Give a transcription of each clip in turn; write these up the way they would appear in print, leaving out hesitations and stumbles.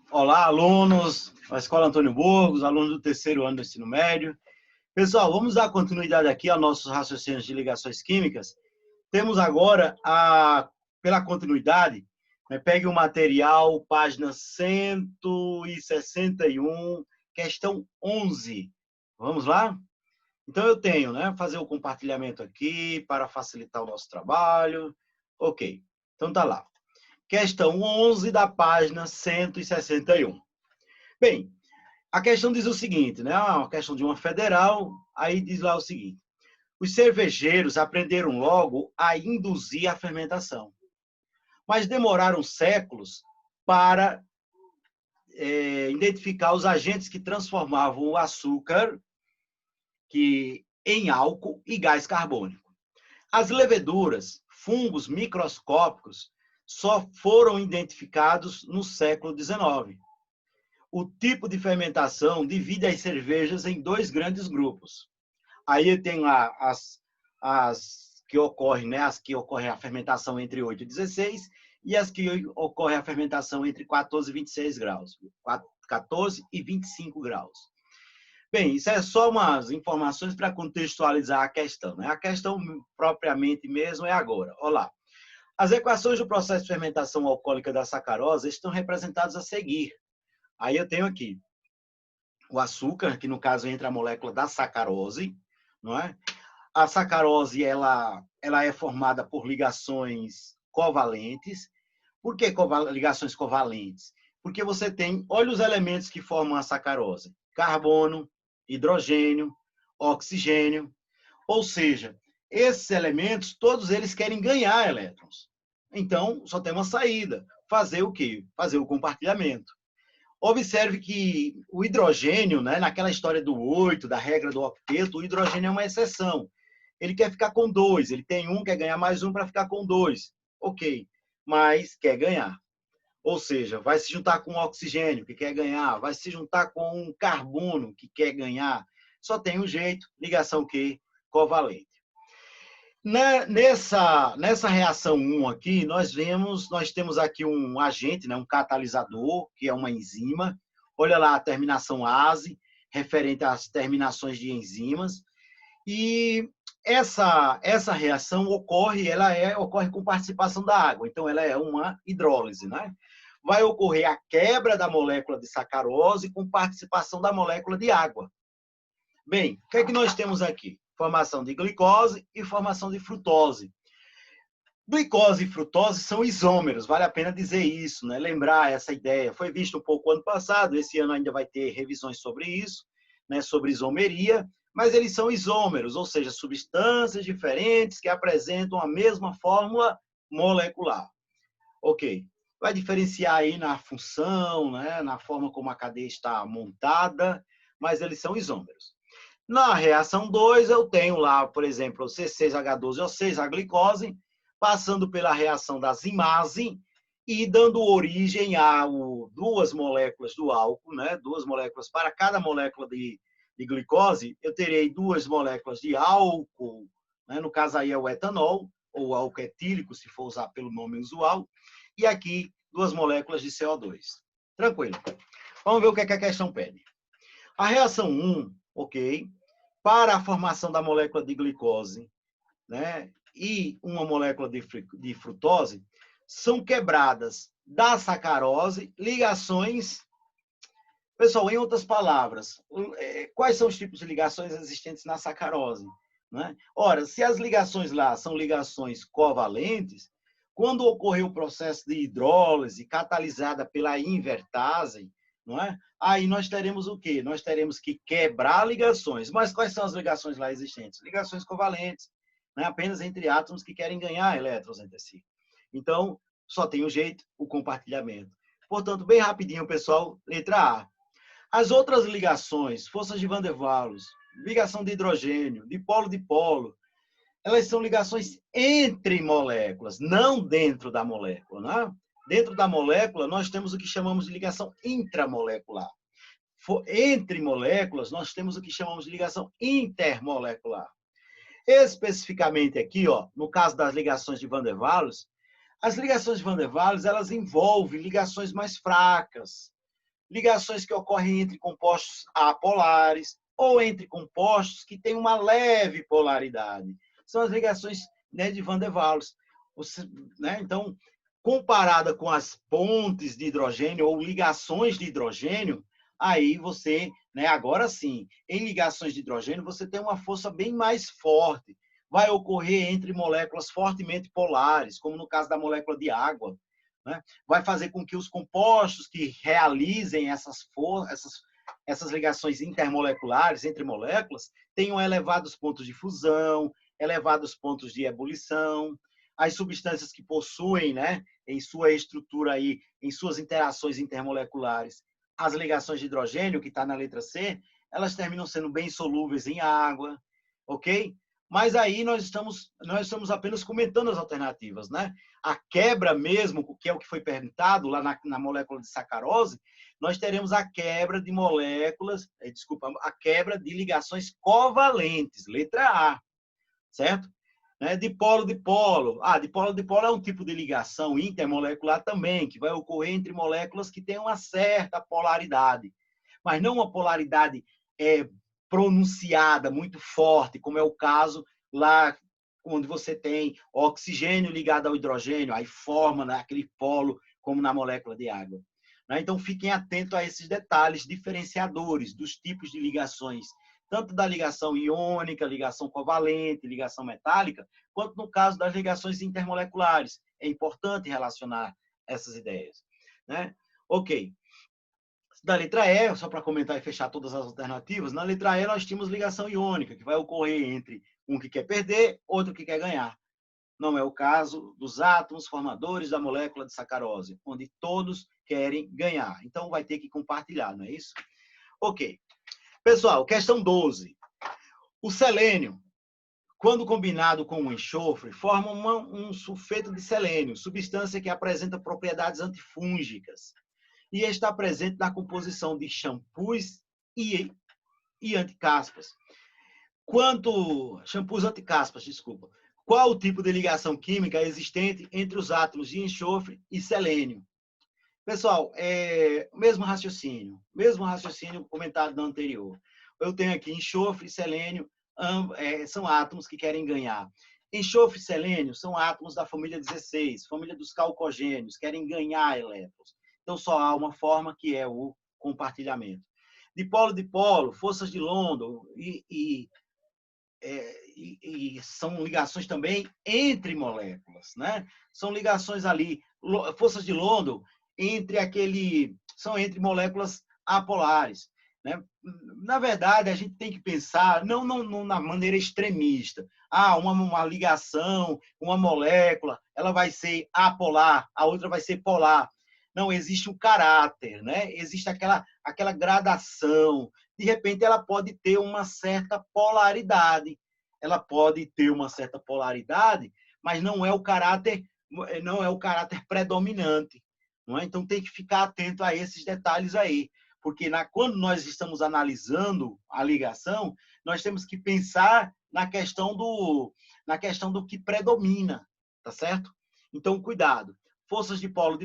Olá, alunos da Escola Antônio Burgos, alunos do terceiro ano do ensino médio. Pessoal, vamos dar continuidade aqui aos nossos raciocínios de ligações químicas. Temos agora, pela continuidade, pegue o material, página 161, questão 11. Vamos lá? Então, eu tenho, fazer o compartilhamento aqui para facilitar o nosso trabalho. Ok, então tá lá. Questão 11 da página 161. Bem, a questão diz o seguinte, uma questão de uma federal, aí diz lá o seguinte: os cervejeiros aprenderam logo a induzir a fermentação, mas demoraram séculos para identificar os agentes que transformavam o açúcar em álcool e gás carbônico. As leveduras, fungos microscópicos, só foram identificados no século XIX. O tipo de fermentação divide as cervejas em dois grandes grupos. Aí tem lá as que ocorrem, as que ocorre a fermentação entre 8 e 16 e as que ocorre a fermentação entre 14 e 26 graus. 14 e 25 graus. Bem, isso é só umas informações para contextualizar a questão. A questão propriamente mesmo é agora. Olha lá. As equações do processo de fermentação alcoólica da sacarose estão representadas a seguir. Aí eu tenho aqui o açúcar, que no caso entra a molécula da sacarose, não é? A sacarose, ela é formada por ligações covalentes. Por que ligações covalentes? Porque você tem, olha os elementos que formam a sacarose: carbono, hidrogênio, oxigênio. Ou seja, esses elementos, todos eles querem ganhar elétrons. Então, só tem uma saída: fazer o quê? Fazer o compartilhamento. Observe que o hidrogênio, naquela história do 8, da regra do octeto, o hidrogênio é uma exceção. Ele quer ficar com 2, ele tem um, quer ganhar mais um para ficar com 2. Ok, mas quer ganhar. Ou seja, vai se juntar com o oxigênio, que quer ganhar, vai se juntar com um carbono, que quer ganhar. Só tem um jeito, ligação que covalente. Nessa reação 1 aqui, nós temos aqui um agente, um catalisador, que é uma enzima. Olha lá a terminação ase, referente às terminações de enzimas. E essa reação ocorre com participação da água. Então, ela é uma hidrólise, Vai ocorrer a quebra da molécula de sacarose com participação da molécula de água. Bem, o que é que nós temos aqui? Formação de glicose e formação de frutose. Glicose e frutose são isômeros, vale a pena dizer isso, lembrar essa ideia. Foi visto um pouco ano passado, esse ano ainda vai ter revisões sobre isso, sobre isomeria, mas eles são isômeros, ou seja, substâncias diferentes que apresentam a mesma fórmula molecular. Ok. Vai diferenciar aí na função, na forma como a cadeia está montada, mas eles são isômeros. Na reação 2, eu tenho lá, por exemplo, o C6H12O6, a glicose, passando pela reação da zimase e dando origem a duas moléculas do álcool, duas moléculas para cada molécula de glicose, eu terei duas moléculas de álcool, no caso aí é o etanol, ou álcool etílico, se for usar pelo nome usual, e aqui duas moléculas de CO2. Tranquilo. Vamos ver o que a questão pede. A reação 1, ok, para a formação da molécula de glicose, e uma molécula de frutose, são quebradas da sacarose ligações. Pessoal, em outras palavras, quais são os tipos de ligações existentes na sacarose? Ora, se as ligações lá são ligações covalentes, quando ocorrer o processo de hidrólise catalisada pela invertase, aí nós teremos o quê? Nós teremos que quebrar ligações. Mas quais são as ligações lá existentes? Ligações covalentes, apenas entre átomos que querem ganhar elétrons entre si. Então, só tem um jeito, o compartilhamento. Portanto, bem rapidinho, pessoal, letra A. As outras ligações, forças de Van der Waals, ligação de hidrogênio, dipolo, elas são ligações entre moléculas, não dentro da molécula. Dentro da molécula, nós temos o que chamamos de ligação intramolecular. Entre moléculas, nós temos o que chamamos de ligação intermolecular. Especificamente aqui, no caso das ligações de Van der Waals, as ligações de Van der Waals, elas envolvem ligações mais fracas, ligações que ocorrem entre compostos apolares ou entre compostos que têm uma leve polaridade. São as ligações, né, de Van der Waals. Né? Então, comparada com as pontes de hidrogênio ou ligações de hidrogênio, aí você, né, agora sim, em ligações de hidrogênio, você tem uma força bem mais forte. Vai ocorrer entre moléculas fortemente polares, como no caso da molécula de água. Né? Vai fazer com que os compostos que realizem essas ligações intermoleculares entre moléculas tenham elevados pontos de fusão, elevados pontos de ebulição. As substâncias que possuem, né, em sua estrutura aí, em suas interações intermoleculares, as ligações de hidrogênio, que está na letra C, elas terminam sendo bem solúveis em água, ok? Mas aí nós estamos apenas comentando as alternativas, né? A quebra mesmo, que é o que foi perguntado lá na molécula de sacarose, nós teremos a quebra de moléculas, a quebra de ligações covalentes, letra A, certo? Dipolo-dipolo. Dipolo-dipolo é um tipo de ligação intermolecular também, que vai ocorrer entre moléculas que têm uma certa polaridade, mas não uma polaridade pronunciada, muito forte, como é o caso lá onde você tem oxigênio ligado ao hidrogênio, aí forma, né, aquele polo, como na molécula de água. Então, fiquem atentos a esses detalhes diferenciadores dos tipos de ligações, tanto da ligação iônica, ligação covalente, ligação metálica, quanto no caso das ligações intermoleculares. É importante relacionar essas ideias. Né? Ok. Da letra E, só para comentar e fechar todas as alternativas, na letra E nós tínhamos ligação iônica, que vai ocorrer entre um que quer perder, outro que quer ganhar. Não é o caso dos átomos formadores da molécula de sacarose, onde todos querem ganhar. Então, vai ter que compartilhar, não é isso? Ok. Pessoal, questão 12. O selênio, quando combinado com o enxofre, forma um sulfeto de selênio, substância que apresenta propriedades antifúngicas e está presente na composição de shampoos e anticaspas. Shampoos anticaspas, desculpa. Qual o tipo de ligação química existente entre os átomos de enxofre e selênio? Pessoal, o mesmo raciocínio comentado no anterior. Eu tenho aqui enxofre e selênio, são átomos que querem ganhar. Enxofre e selênio são átomos da família 16, família dos calcogênios, querem ganhar elétrons. Então, só há uma forma, que é o compartilhamento. Dipolo-dipolo, forças de London e são ligações também entre moléculas, né? São ligações ali, forças de London são entre moléculas apolares, né? Na verdade, a gente tem que pensar não na maneira extremista. Uma ligação, uma molécula, ela vai ser apolar, a outra vai ser polar. Não, existe um caráter, né? Existe aquela gradação. De repente, ela pode ter uma certa polaridade. Mas não é o caráter predominante. Não é? Então, tem que ficar atento a esses detalhes aí. Porque quando nós estamos analisando a ligação, nós temos que pensar na questão do que predomina, tá certo? Então, cuidado. Forças de polo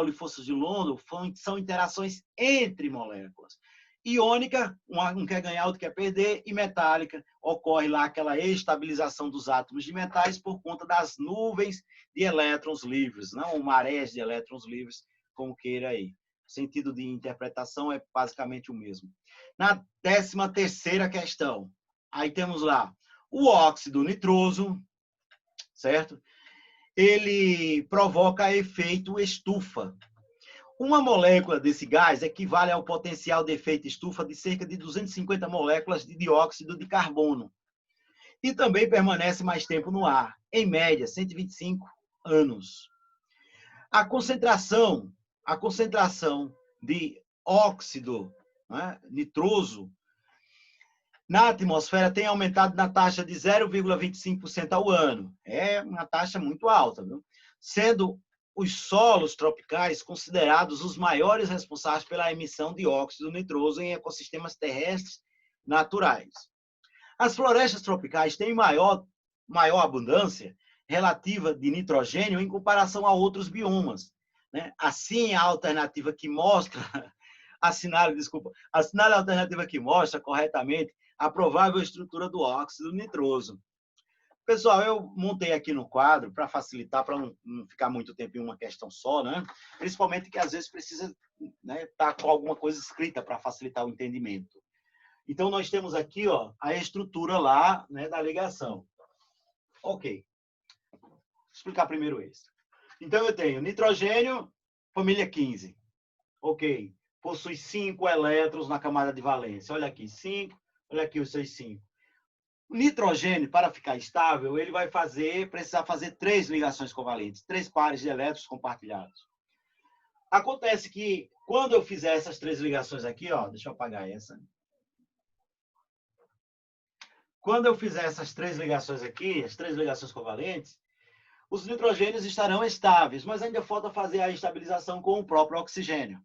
e forças de London são interações entre moléculas. Iônica, um quer ganhar, outro quer perder, e metálica, ocorre lá aquela estabilização dos átomos de metais por conta das nuvens de elétrons livres, não marés de elétrons livres, como queira aí. O sentido de interpretação é basicamente o mesmo. Na 13ª questão, aí temos lá o óxido nitroso, certo? Ele provoca efeito estufa. Uma molécula desse gás equivale ao potencial de efeito estufa de cerca de 250 moléculas de dióxido de carbono. E também permanece mais tempo no ar, em média, 125 anos. A concentração de óxido, né, nitroso na atmosfera tem aumentado na taxa de 0,25% ao ano. É uma taxa muito alta, viu? Sendo os solos tropicais considerados os maiores responsáveis pela emissão de óxido nitroso em ecossistemas terrestres naturais. As florestas tropicais têm maior abundância relativa de nitrogênio em comparação a outros biomas. Né? Assim, a alternativa que mostra Assinale a alternativa que mostra corretamente a provável estrutura do óxido nitroso. Pessoal, eu montei aqui no quadro para facilitar, para não ficar muito tempo em uma questão só, né? Principalmente que às vezes precisa, né, estar com alguma coisa escrita para facilitar o entendimento. Então, nós temos aqui, ó, a estrutura lá, né, da ligação. Ok. Vou explicar primeiro isso. Então, eu tenho nitrogênio, família 15. Ok. Possui 5 elétrons na camada de valência. Olha aqui, 5. Olha aqui os seus 5. O nitrogênio, para ficar estável, ele vai precisar fazer 3 ligações covalentes, 3 pares de elétrons compartilhados. Acontece que, quando eu fizer essas 3 ligações aqui, ó, deixa eu apagar essa. Quando eu fizer essas 3 ligações aqui, as 3 ligações covalentes, os nitrogênios estarão estáveis, mas ainda falta fazer a estabilização com o próprio oxigênio.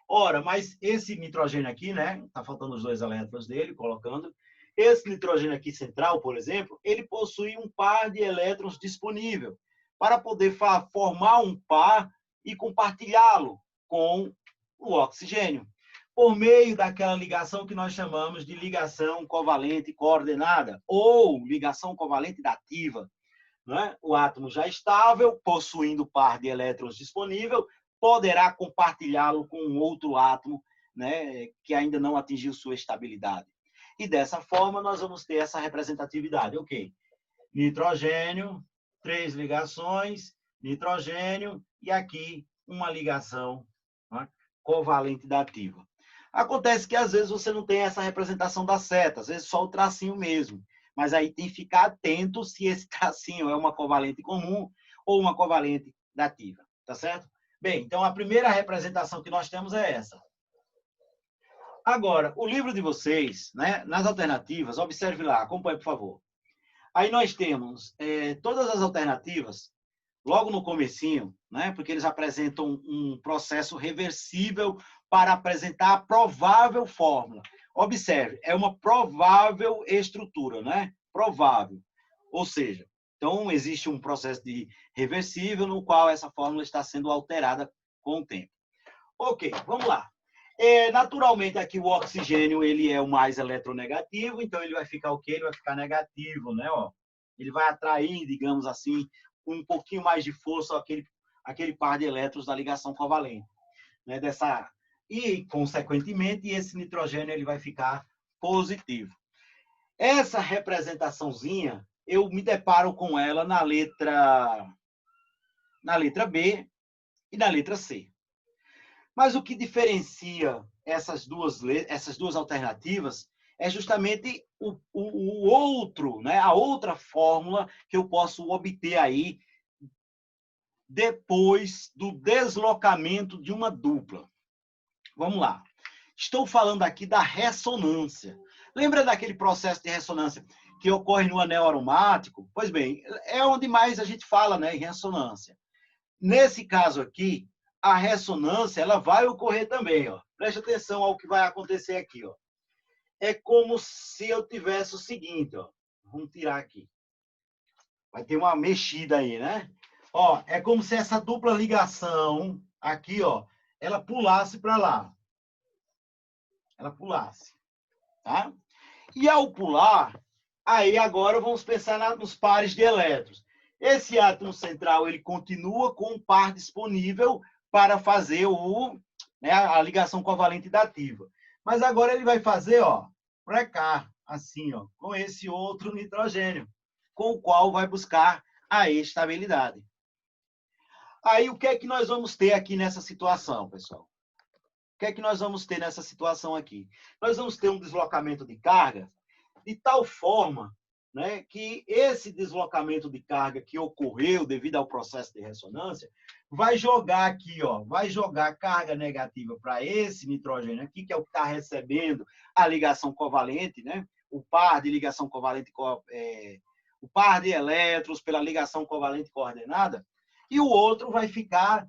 Ora, mas esse nitrogênio aqui, né, tá faltando os 2 elétrons dele, colocando. Esse nitrogênio aqui central, por exemplo, ele possui um par de elétrons disponível para poder formar um par e compartilhá-lo com o oxigênio, por meio daquela ligação que nós chamamos de ligação covalente coordenada ou ligação covalente dativa. Né? O átomo já estável, possuindo par de elétrons disponível, poderá compartilhá-lo com um outro átomo, né, que ainda não atingiu sua estabilidade. E dessa forma nós vamos ter essa representatividade. Ok. Nitrogênio, 3 ligações, nitrogênio e aqui uma ligação, né, covalente dativa. Acontece que às vezes você não tem essa representação da seta, às vezes só o tracinho mesmo. Mas aí tem que ficar atento se esse tracinho é uma covalente comum ou uma covalente dativa. Tá certo? Bem, então a primeira representação que nós temos é essa. Agora, o livro de vocês, né, nas alternativas, observe lá, acompanhe, por favor. Aí nós temos todas as alternativas, logo no comecinho, né, porque eles apresentam um processo reversível para apresentar a provável fórmula. Observe, é uma provável estrutura, né? Provável. Ou seja, então existe um processo de reversível no qual essa fórmula está sendo alterada com o tempo. Ok, vamos lá. Naturalmente, aqui o oxigênio ele é o mais eletronegativo, então ele vai ficar o quê? Ele vai ficar negativo, né? Ó, ele vai atrair, digamos assim, com um pouquinho mais de força aquele par de elétrons da ligação covalente. Né? E, consequentemente, esse nitrogênio ele vai ficar positivo. Essa representaçãozinha, eu me deparo com ela na letra B e na letra C. Mas o que diferencia essas duas alternativas é justamente o outro, né? A outra fórmula que eu posso obter aí depois do deslocamento de uma dupla. Vamos lá. Estou falando aqui da ressonância. Lembra daquele processo de ressonância que ocorre no anel aromático? Pois bem, é onde mais a gente fala, né, em ressonância. Nesse caso aqui, a ressonância ela vai ocorrer também. Ó. Preste atenção ao que vai acontecer aqui. Ó. É como se eu tivesse o seguinte. Ó. Vamos tirar aqui. Vai ter uma mexida aí, né? Ó, é como se essa dupla ligação aqui, ó, ela pulasse para lá. Ela pulasse. Tá? E ao pular, aí agora vamos pensar nos pares de elétrons. Esse átomo central ele continua com um par disponível para fazer a ligação covalente dativa. Mas agora ele vai fazer, ó, para cá, assim, ó, com esse outro nitrogênio, com o qual vai buscar a estabilidade. Aí, o que é que nós vamos ter aqui nessa situação, pessoal? O que é que nós vamos ter nessa situação aqui? Nós vamos ter um deslocamento de carga de tal forma, né, que esse deslocamento de carga que ocorreu devido ao processo de ressonância vai jogar aqui, ó, vai jogar carga negativa para esse nitrogênio aqui, que é o que está recebendo a ligação covalente, né? O par de ligação covalente, o par de elétrons pela ligação covalente coordenada, e o outro vai ficar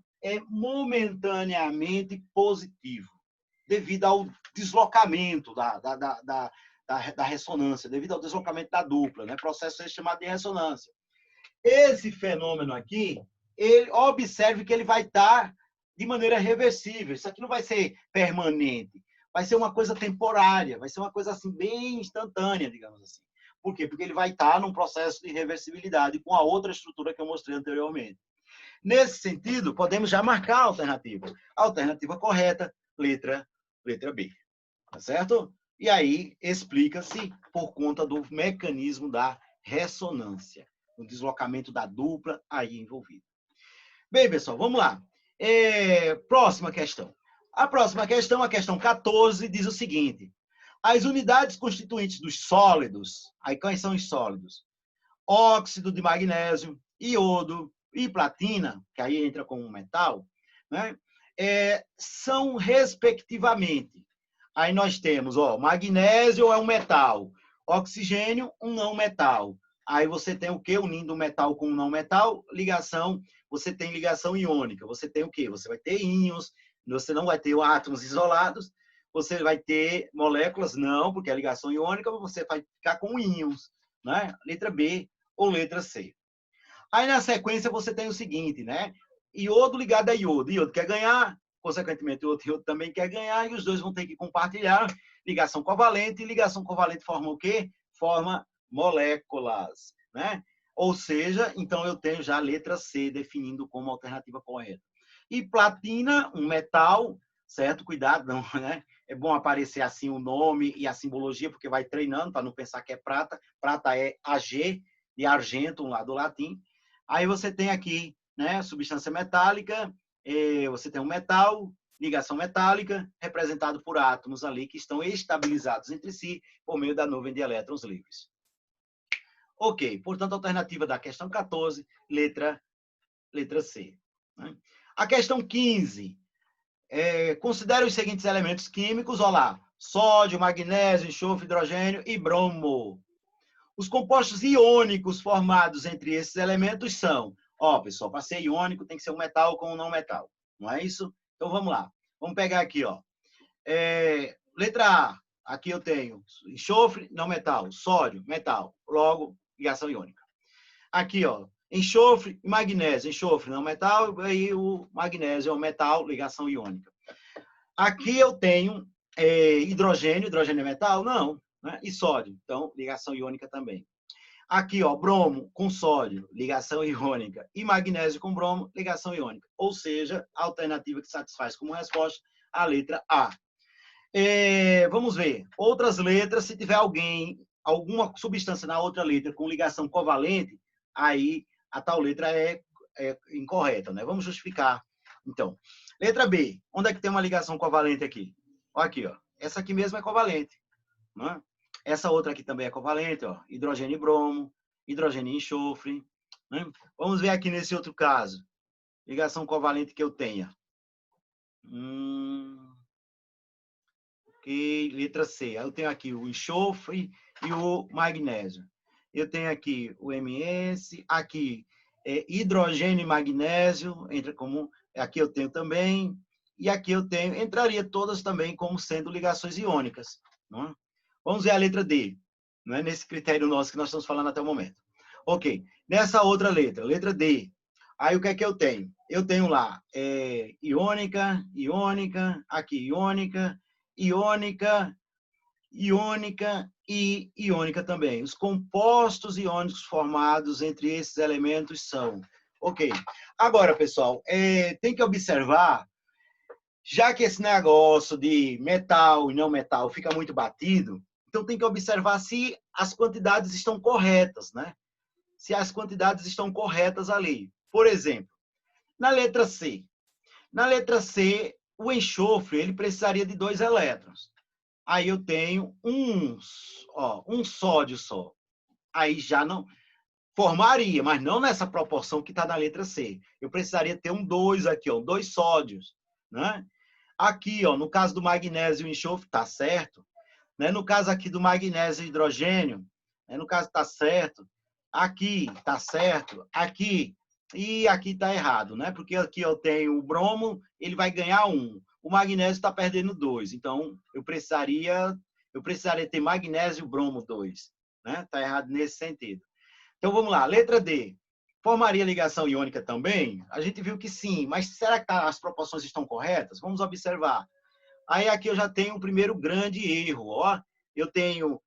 momentaneamente positivo, devido ao deslocamento da ressonância, devido ao deslocamento da dupla, né? Processo chamado de ressonância. Esse fenômeno aqui, observe que ele vai estar de maneira reversível. Isso aqui não vai ser permanente, vai ser uma coisa temporária, vai ser uma coisa assim bem instantânea, digamos assim. Por quê? Porque ele vai estar num processo de reversibilidade com a outra estrutura que eu mostrei anteriormente. Nesse sentido, podemos já marcar a alternativa. A alternativa correta, letra B. Tá certo? E aí explica-se por conta do mecanismo da ressonância, o deslocamento da dupla aí envolvida. Bem, pessoal, vamos lá. Próxima questão. A próxima questão, a questão 14, diz o seguinte: as unidades constituintes dos sólidos, aí quais são os sólidos? Óxido de magnésio, iodo e platina, que aí entra como metal, né? São respectivamente. Aí nós temos, magnésio é um metal, oxigênio, um não metal. Aí você tem o quê? Unindo o metal com o não metal, ligação, você tem ligação iônica. Você tem o quê? Você vai ter íons, você não vai ter átomos isolados, você vai ter moléculas, não, porque é ligação iônica, você vai ficar com íons, né? Letra B ou letra C. Aí na sequência você tem o seguinte, né? Iodo ligado a iodo. Iodo quer ganhar, consequentemente o outro iodo também quer ganhar, e os dois vão ter que compartilhar ligação covalente, e ligação covalente forma o quê? Forma moléculas, né? Ou seja, então eu tenho já a letra C definindo como alternativa correta. E platina, um metal, certo? Cuidado, não, né? É bom aparecer assim o nome e a simbologia, porque vai treinando para não pensar que é prata. Prata é Ag, de argento, lá do latim. Aí você tem aqui, né, substância metálica, você tem um metal, ligação metálica, representado por átomos ali que estão estabilizados entre si por meio da nuvem de elétrons livres. Ok, portanto, a alternativa da questão 14, letra C. Né? A questão 15, considere os seguintes elementos químicos, olha lá, sódio, magnésio, enxofre, hidrogênio e bromo. Os compostos iônicos formados entre esses elementos são, pessoal, para ser iônico tem que ser um metal com um não metal, não é isso? Então vamos lá, vamos pegar aqui, letra A, aqui eu tenho enxofre, não metal, sódio, metal, logo ligação iônica. Aqui, enxofre e magnésio, enxofre não metal, e o magnésio é o metal, ligação iônica. Aqui eu tenho hidrogênio, hidrogênio é metal? Não, né? E sódio, então ligação iônica também. Aqui, bromo com sódio, ligação iônica, e magnésio com bromo, ligação iônica. Ou seja, a alternativa que satisfaz como resposta a letra A. Vamos ver. Outras letras, se tiver alguma substância na outra letra com ligação covalente, aí a tal letra é incorreta, né? Vamos justificar. Então, letra B. Onde é que tem uma ligação covalente aqui? Aqui, essa aqui mesmo é covalente, né? Essa outra aqui também é covalente, hidrogênio e bromo, hidrogênio e enxofre. Né? Vamos ver aqui nesse outro caso. Ligação covalente que eu tenha. Ok, letra C. Eu tenho aqui o enxofre e o magnésio. Eu tenho aqui o MS, aqui hidrogênio e magnésio, entra como, aqui eu tenho também, e aqui eu tenho, entraria todas também como sendo ligações iônicas. Não é? Vamos ver a letra D, não é nesse critério nosso que nós estamos falando até o momento. Ok, nessa outra letra D, aí o que é que eu tenho? Eu tenho lá iônica, aqui iônica, iônica e iônica também. Os compostos iônicos formados entre esses elementos são. Ok. Agora, pessoal, tem que observar, já que esse negócio de metal e não metal fica muito batido, então tem que observar se as quantidades estão corretas, né? Se as quantidades estão corretas ali. Por exemplo, na letra C. Na letra C, o enxofre ele precisaria de 2 elétrons. Aí eu tenho um sódio só. Aí já não formaria, mas não nessa proporção que está na letra C. Eu precisaria ter um 2 aqui, 2 sódios, né? Aqui, no caso do magnésio e enxofre, está certo. Né? No caso aqui do magnésio e hidrogênio, no caso está certo. Aqui está certo. Aqui e aqui está errado, né? Porque aqui eu tenho o bromo, ele vai ganhar 1. O magnésio está perdendo 2. Então, eu precisaria ter magnésio e bromo 2. Né? Está errado nesse sentido. Então, vamos lá. Letra D. Formaria ligação iônica também? A gente viu que sim, mas será que as proporções estão corretas? Vamos observar. Aí aqui eu já tenho um primeiro grande erro. Ó. Eu tenho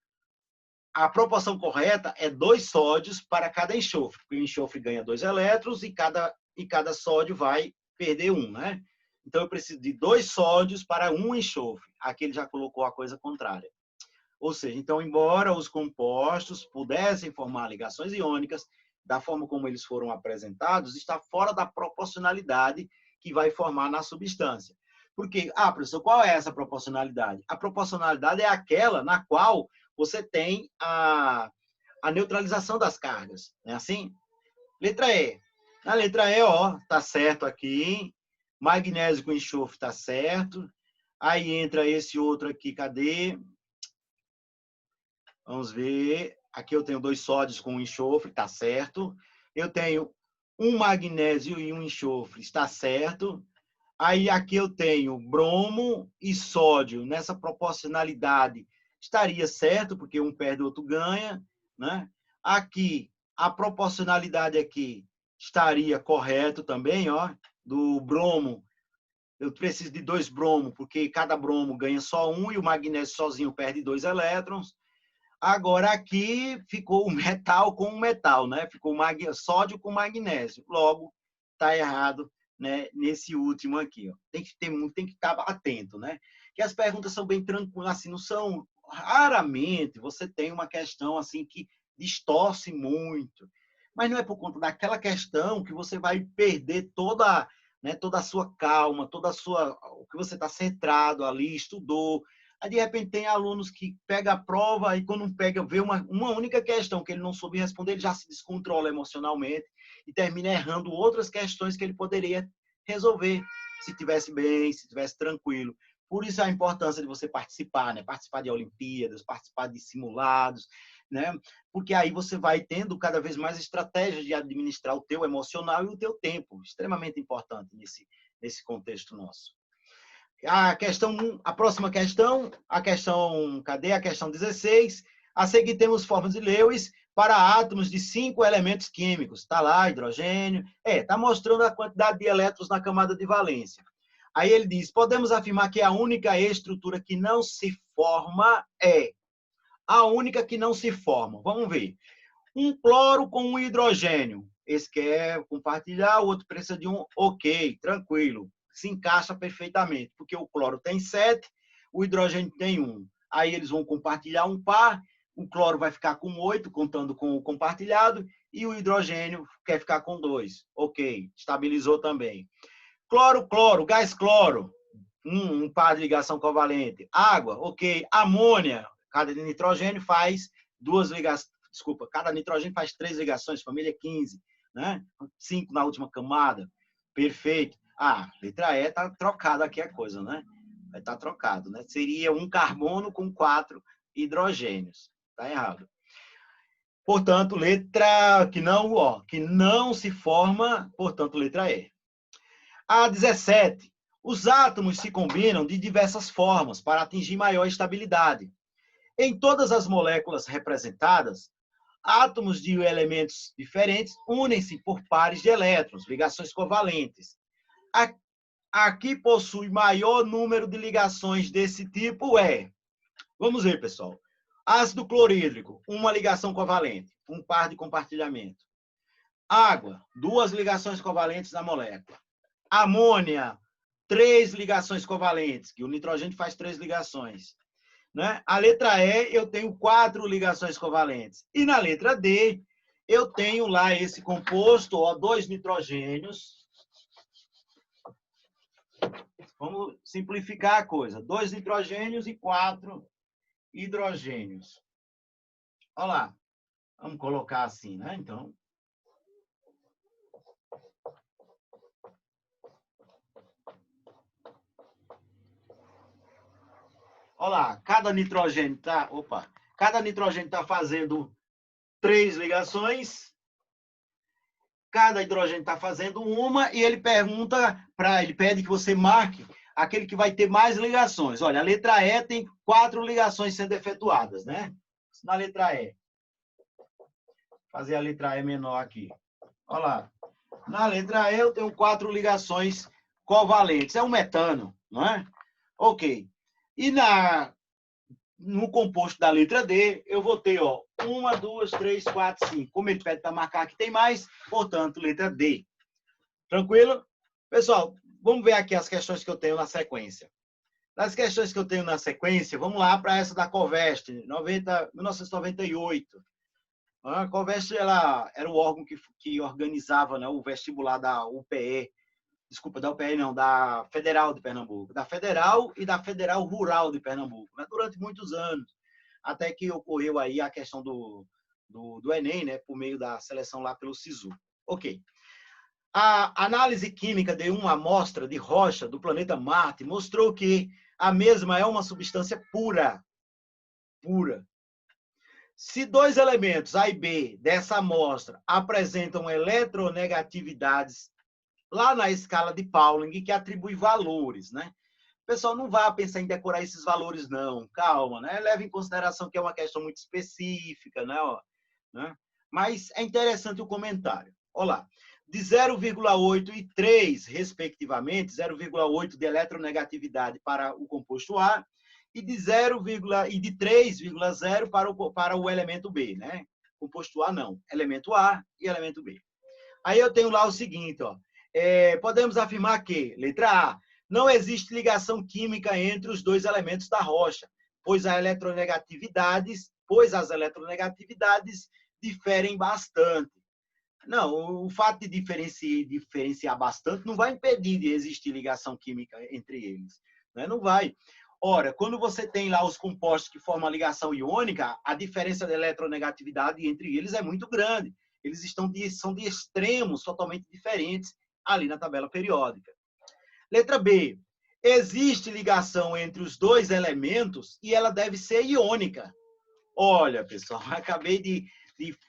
a proporção correta é 2 sódios para cada enxofre, porque o enxofre ganha 2 elétrons e cada sódio vai perder 1, né? Então eu preciso de 2 sódios para 1 enxofre. Aqui ele já colocou a coisa contrária. Ou seja, então, embora os compostos pudessem formar ligações iônicas, da forma como eles foram apresentados, está fora da proporcionalidade que vai formar na substância. Porque, professor, qual é essa proporcionalidade? A proporcionalidade é aquela na qual você tem a neutralização das cargas. Não é assim? Letra E. Na letra E, ó, tá certo aqui. Magnésio com enxofre tá certo. Aí entra esse outro aqui, cadê? Vamos ver. Aqui eu tenho 2 sódios com enxofre, está certo. Eu tenho um magnésio e um enxofre, está certo. Aí aqui eu tenho bromo e sódio nessa proporcionalidade. Estaria certo, porque um perde, o outro ganha, né? Aqui, a proporcionalidade aqui estaria correto também, ó. Do bromo, eu preciso de 2 bromos, porque cada bromo ganha só 1 e o magnésio sozinho perde 2 elétrons. Agora, aqui ficou o metal com o metal, né? Ficou sódio com magnésio. Logo, está errado, né? Nesse último aqui. Ó. Tem que estar atento, né? Que as perguntas são bem tranquilas, assim, não são... Raramente você tem uma questão assim que distorce muito. Mas não é por conta daquela questão que você vai perder toda, né, toda a sua calma, toda a sua... O que você está centrado ali, estudou. Aí, de repente, tem alunos que pegam a prova e quando pega, vê uma única questão que ele não soube responder, ele já se descontrola emocionalmente e termina errando outras questões que ele poderia resolver se tivesse bem, se tivesse tranquilo. Por isso a importância de você participar, né? Participar de Olimpíadas, participar de simulados, né? Porque aí você vai tendo cada vez mais estratégias de administrar o teu emocional e o teu tempo, extremamente importante nesse contexto nosso. A próxima questão, cadê? A questão 16. A seguir temos formas de Lewis para átomos de 5 elementos químicos. Está lá, hidrogênio. Está mostrando a quantidade de elétrons na camada de valência. Aí ele diz, podemos afirmar que a única estrutura que não se forma é a única que não se forma. Vamos ver. Um cloro com um hidrogênio. Esse quer compartilhar, o outro precisa de um. Ok, tranquilo. Se encaixa perfeitamente, porque o cloro tem 7, o hidrogênio tem 1. Aí eles vão compartilhar um par, o cloro vai ficar com 8, contando com o compartilhado, e o hidrogênio quer ficar com 2. Ok, estabilizou também. Cloro, cloro, gás cloro, um par de ligação covalente. Água, ok. Amônia, cada nitrogênio faz 2 ligações. Desculpa, cada nitrogênio faz 3 ligações, família 15, né? 5 na última camada. Perfeito. Letra E está trocada aqui a coisa, né? Está trocado, né? Seria um carbono com 4 hidrogênios. Está errado. Portanto, letra que não se forma, portanto, letra E. A 17. Os átomos se combinam de diversas formas para atingir maior estabilidade. Em todas as moléculas representadas, átomos de elementos diferentes unem-se por pares de elétrons, ligações covalentes. Aqui possui maior número de ligações desse tipo vamos ver, pessoal. Ácido clorídrico, uma ligação covalente, um par de compartilhamento. Água, 2 ligações covalentes na molécula. Amônia, 3 ligações covalentes, que o nitrogênio faz 3 ligações. Né? A letra E, eu tenho 4 ligações covalentes. E na letra D, eu tenho lá esse composto, 2 nitrogênios. Vamos simplificar a coisa. 2 nitrogênios e 4 hidrogênios. Olha lá. Vamos colocar assim, né? Então. Olha lá. Cada nitrogênio está fazendo 3 ligações. Cada hidrogênio está fazendo uma e ele pede que você marque aquele que vai ter mais ligações. Olha, a letra E tem 4 ligações sendo efetuadas, né? Na letra E. Vou fazer a letra E menor aqui. Olha lá. Na letra E eu tenho 4 ligações covalentes. É um metano, não é? Ok. E no composto da letra D, eu vou ter, ó, 1, 2, 3, 4, 5. Como ele pede para marcar que tem mais, portanto, letra D. Tranquilo? Pessoal, vamos ver aqui as questões que eu tenho na sequência. Das questões que eu tenho na sequência, vamos lá para essa da Covest, 1998. A Covest ela era o órgão que organizava, né, o vestibular da UPE, desculpa, da UPE não, da Federal de Pernambuco, da Federal e da Federal Rural de Pernambuco, né, durante muitos anos, até que ocorreu aí a questão do Enem, né, por meio da seleção lá pelo SISU. Ok. A análise química de uma amostra de rocha do planeta Marte mostrou que a mesma é uma substância pura. Pura. Se dois elementos, A e B, dessa amostra apresentam eletronegatividades lá na escala de Pauling, que atribui valores, né? O pessoal não vai pensar em decorar esses valores, não. Calma, né? Leve em consideração que é uma questão muito específica, né? Mas é interessante o comentário. Olha lá. De 0,8 e 3, respectivamente, 0,8 de eletronegatividade para o composto A e de 3,0 para o elemento B, né? Composto A não, elemento A e elemento B. Aí eu tenho lá o seguinte, ó. Podemos afirmar que, letra A, não existe ligação química entre os dois elementos da rocha, pois as eletronegatividades diferem bastante. Não, o fato de diferenciar bastante não vai impedir de existir ligação química entre eles, né? Não vai. Ora, quando você tem lá os compostos que formam a ligação iônica, a diferença de eletronegatividade entre eles é muito grande. Eles são de extremos totalmente diferentes ali na tabela periódica. Letra B. Existe ligação entre os dois elementos e ela deve ser iônica. Olha, pessoal, acabei de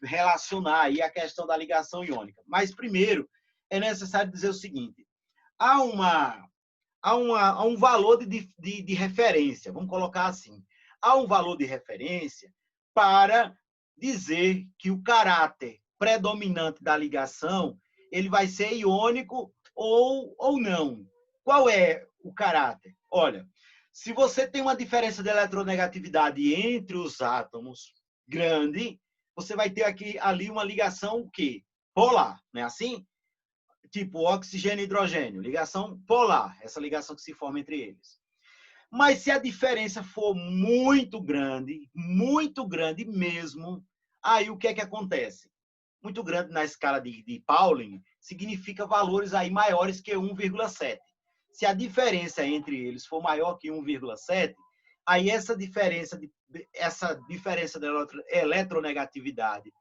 relacionar aí a questão da ligação iônica. Mas, primeiro, é necessário dizer o seguinte. Há um valor de referência, vamos colocar assim. Há um valor de referência para dizer que o caráter predominante da ligação ele vai ser iônico ou não. Qual é o caráter? Olha, se você tem uma diferença de eletronegatividade entre os átomos grande, você vai ter ali uma ligação o quê? Polar, não é assim? Tipo oxigênio e hidrogênio, ligação polar, essa ligação que se forma entre eles. Mas se a diferença for muito grande mesmo, aí o que é que acontece? Muito grande na escala de Pauling significa valores aí maiores que 1,7. Se a diferença entre eles for maior que 1,7, aí essa diferença da eletronegatividade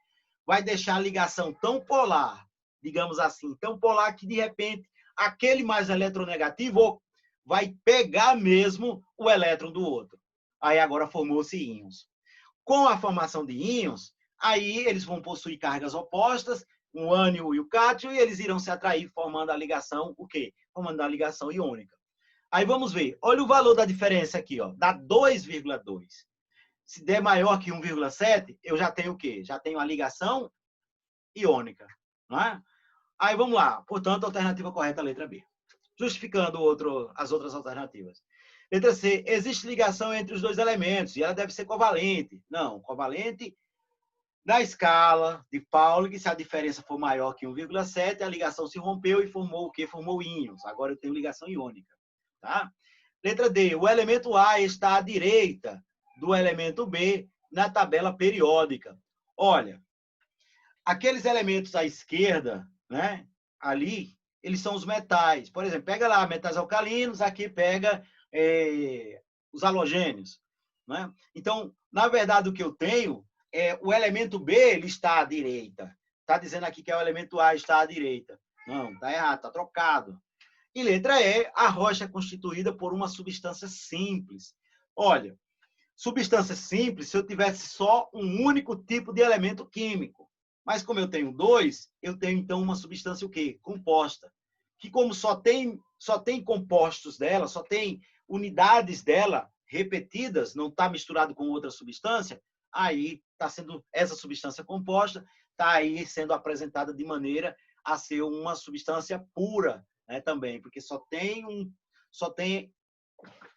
vai deixar a ligação tão polar, digamos assim, tão polar que, de repente, aquele mais eletronegativo vai pegar mesmo o elétron do outro. Aí agora formou-se íons. Com a formação de íons, aí eles vão possuir cargas opostas, o ânion e o cátion, e eles irão se atrair, formando a ligação, o quê? Formando a ligação iônica. Aí vamos ver, olha o valor da diferença aqui, ó, dá 2,2. Se der maior que 1,7, eu já tenho o quê? Já tenho a ligação iônica, não é? Aí vamos lá, portanto, a alternativa correta é a letra B. Justificando as outras alternativas. Letra C, existe ligação entre os dois elementos e ela deve ser covalente. Não, covalente na escala de Pauling, se a diferença for maior que 1,7, a ligação se rompeu e formou o quê? Formou íons. Agora eu tenho ligação iônica. Tá? Letra D, o elemento A está à direita do elemento B na tabela periódica. Olha, aqueles elementos à esquerda, né, ali, eles são os metais. Por exemplo, pega lá metais alcalinos, aqui pega os halogênios. Né? Então, na verdade, o que eu tenho é o elemento B ele está à direita. Está dizendo aqui que é o elemento A está à direita. Não, está errado, está trocado. E letra E, a rocha é constituída por uma substância simples. Olha, substância simples, se eu tivesse só um único tipo de elemento químico. Mas como eu tenho dois, eu tenho então uma substância o quê? Composta. Que como só tem compostos dela, só tem unidades dela repetidas, não está misturado com outra substância, aí está sendo essa substância composta, está aí sendo apresentada de maneira a ser uma substância pura, né, também, porque só tem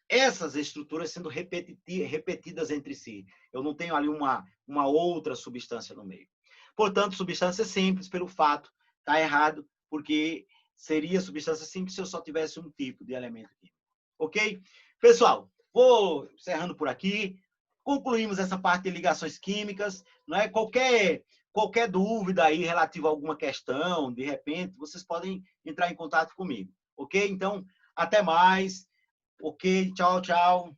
essas estruturas sendo repetidas entre si. Eu não tenho ali uma outra substância no meio. Portanto, substância simples, pelo fato, está errado, porque seria substância simples se eu só tivesse um tipo de elemento químico. Ok? Pessoal, vou encerrando por aqui. Concluímos essa parte de ligações químicas. Não é? Qualquer dúvida aí relativa a alguma questão, de repente, vocês podem entrar em contato comigo. Ok? Então, até mais. Ok, tchau, tchau.